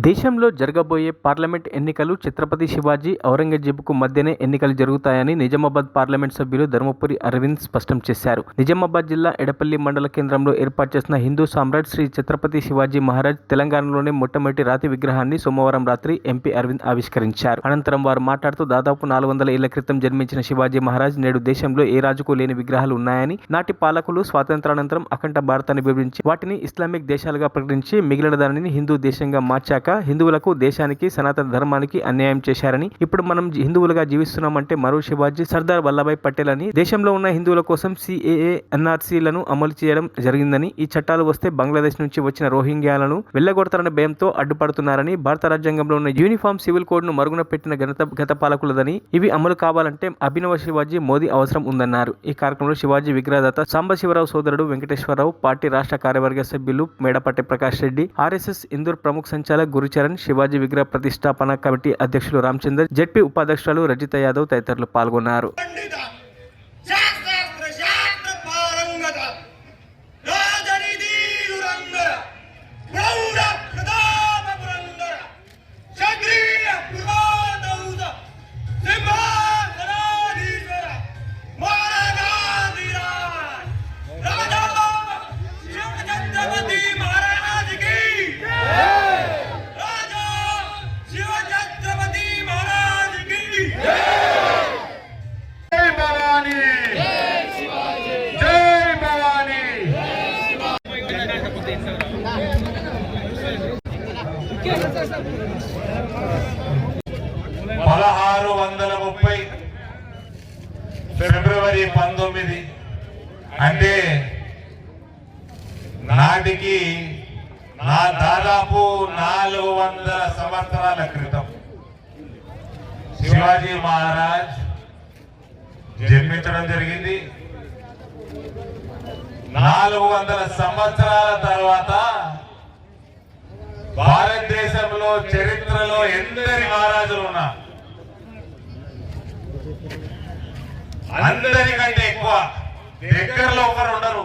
దేశంలో జరగబోయే పార్లమెంట్ ఎన్నికలు ఛత్రపతి శివాజీ, ఔరంగజేబుకు మధ్యనే ఎన్నికలు జరుగుతాయని నిజామాబాద్ పార్లమెంట్ సభ్యులు ధర్మపురి అరవింద్ స్పష్టం చేశారు. నిజామాబాద్ జిల్లా ఎడపల్లి మండల కేంద్రంలో ఏర్పాటు చేసిన హిందూ సామ్రాట్ శ్రీ ఛత్రపతి శివాజీ మహారాజ్ తెలంగాణలోని మొట్టమొదటి రాతి విగ్రహాన్ని సోమవారం రాత్రి ఎంపీ అరవింద్ ఆవిష్కరించారు. అనంతరం వారు మాట్లాడుతూ దాదాపు 400 ఏళ్ల క్రితం జన్మించిన శివాజీ మహారాజ్ నేడు దేశంలో ఏ రాజుకు లేని విగ్రహాలు ఉన్నాయని, నాటి పాలకులు స్వాతంత్రానంతరం అఖండ భారతాన్ని విభజించి వాటిని ఇస్లామిక్ దేశాలుగా ప్రకటించి మిగిలిన దానిని హిందూ దేశంగా మార్చాక హిందువులకు, దేశానికి, సనాతన ధర్మానికి అన్యాయం చేశారని, ఇప్పుడు మనం హిందువులుగా జీవిస్తున్నామంటే మరో శివాజీ సర్దార్ వల్లభాయ్ పటేల్ అని, దేశంలో ఉన్న హిందువుల కోసం CAA, NRCలను అమలు చేయడం జరిగిందని, ఈ చట్టాలు వస్తే బంగ్లాదేశ్ నుంచి వచ్చిన రోహింగ్యాలను వెళ్లగొడతారనే భయంతో అడ్డుపడుతున్నారని, భారత రాజ్యాంగంలో ఉన్న యూనిఫామ్ సివిల్ కోడ్ ను మరుగున పెట్టిన గత పాలకులదని, ఇవి అమలు కావాలంటే అభినవ శివాజీ మోదీ అవసరం ఉందన్నారు. ఈ కార్యక్రమంలో శివాజీ విగ్రహదాత సాంబశివరావు సోదరుడు వెంకటేశ్వరరావు, పార్టీ రాష్ట్ర కార్యవర్గ సభ్యులు మేడపట్టి ప్రకాష్ రెడ్డి, RSS ఇందూర్ ప్రముఖ సంచాలక్ గురుచరణ్, శివాజీ విగ్రహ ప్రతిష్టాపన కమిటీ అధ్యక్షులు రామచందర్, జెడ్పీ ఉపాధ్యక్షులు రజిత యాదవ్ తదితరులు పాల్గొన్నారు. ఫిబ్రవరి 19 అంటే నాటికి దాదాపు 400 సంవత్సరాల క్రితం శివాజీ మహారాజ్ జన్మించడం జరిగింది. 400 సంవత్సరాల తర్వాత భారతదేశంలో చరిత్రలో ఎందరి మహారాజులు ఉన్నా అందరికంటే ఎక్కువ దగ్గరలో ఒకరు ఉండరు.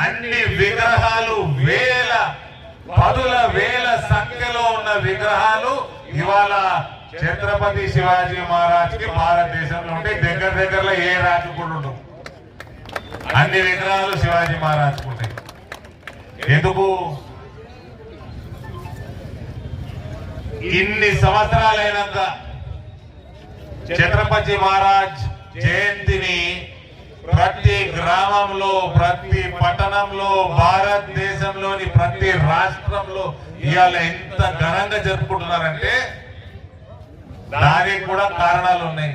అన్ని విగ్రహాలు పదుల వేల సంఖ్యలో ఉన్న విగ్రహాలు ఇవాళ ఛత్రపతి శివాజీ మహారాజ్ కి భారతదేశంలో ఉంటే దగ్గరలో ఏ రాజు కూడా ఉండవు. అన్ని విగ్రహాలు శివాజీ మహారాజ్ ఉంటాయి. ఎందుకు ఇన్ని సంవత్సరాలైనాక ఛత్రపతి మహారాజ్ జయంతిని ప్రతి గ్రామంలో, ప్రతి పట్టణంలో, భారతదేశంలోని ప్రతి రాష్ట్రంలో ఇవాళ ఎంత ఘనంగా జరుపుకుంటున్నారంటే దానికి కూడా కారణాలు ఉన్నాయి.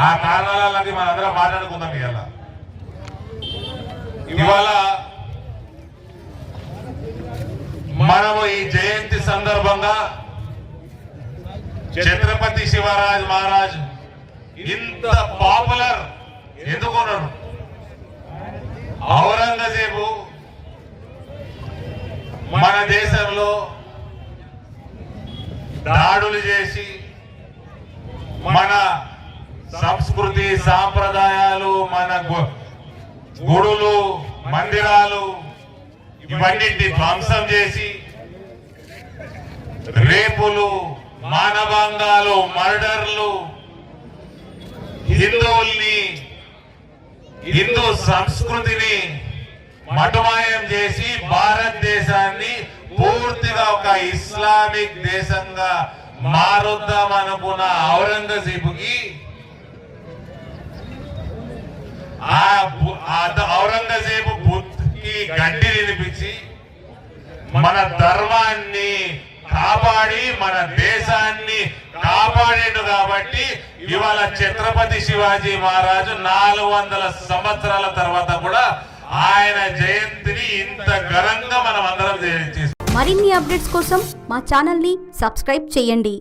ఆ కారణాలకి మనందరం మాట్లాడుకుందాం. ఇవాళ మనము ఈ జయంతి సందర్భంగా ఛత్రపతి శివరాజ్ మహారాజ్ ఇంత పాపులర్ ఎందుకున్నాడు? ఔరంగజేబు మన దేశంలో దాడులు చేసి మన సంస్కృతి, సాంప్రదాయాలు, మన గుడులు, మందిరాలు ఇవన్నింటినీ ధ్వంసం చేసి రేపులు, మానభంగాలు, మర్డర్లు, హిందువుల్ని, హిందూ సంస్కృతిని మటుమాయం చేసి భారతదేశాన్ని పూర్తిగా ఒక ఇస్లామిక్ దేశంగా మారుద్దాం అనుకున్న ఔరంగజేబుకి ఔరంగజేబు బుద్ధికి గడ్డి వినిపించి మన ధర్మాన్ని కాపాడి మన దేశాన్ని కాపాడేడు. కాబట్టి ఇవాళ ఛత్రపతి శివాజీ మహారాజు 400 సంవత్సరాల తర్వాత కూడా ఆయన జయంతిని ఇంత ఘనంగా మనం అందరం చేస్తాం. మరిన్ని అప్డేట్స్ కోసం మా ఛానల్ ని సబ్స్క్రైబ్ చేయండి.